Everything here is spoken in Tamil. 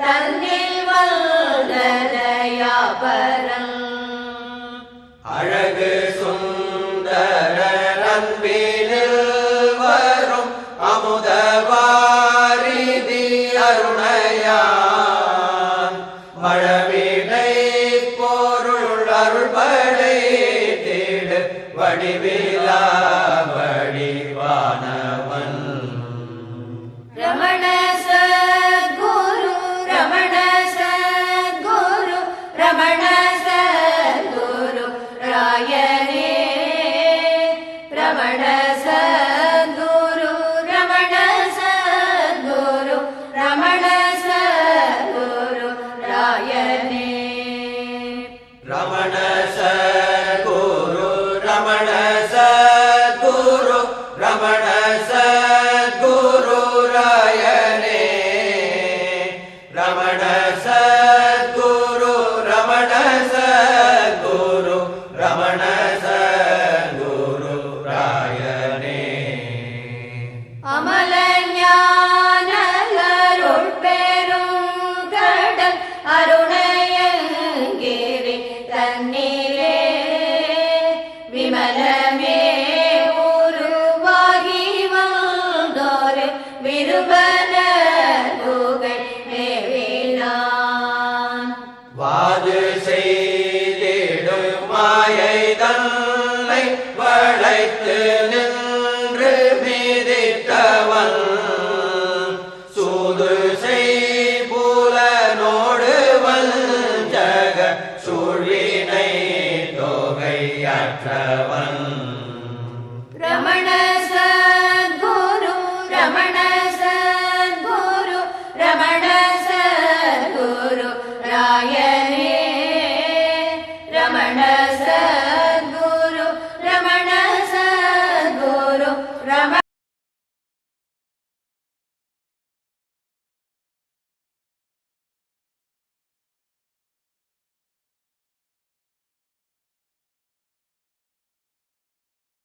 தன்னில் வல்லரையாபரன் அழகு சுந்தர அன்பினில் வரும் அமுதவாரிதி அருணையான் மழவிடை பொருள் அருள்படை தேடு வடிவிலா வடிவானவன் ரமண சத்குரு ரமண சத்குரு ரமண சத்குரு ராயனே ரமண சத்குரு ரமண சத்குரு ரமண சத்குரு ராயனே ரமண சத்குரு ரமண சத்குரு ரமண சத்குரு ராயனே ரமண சத்குரு ரமண சத்குரு ரமண சத்குரு ராயனே அமல ஞானலருள் பெரும் கடல் அருணயங்கிரி தன்னிலே விமலமே உருவாகி வந்தோரு விருபன புகழ் மேவினான் வாது செய்திடும் மாயை தன்னை வளைத்து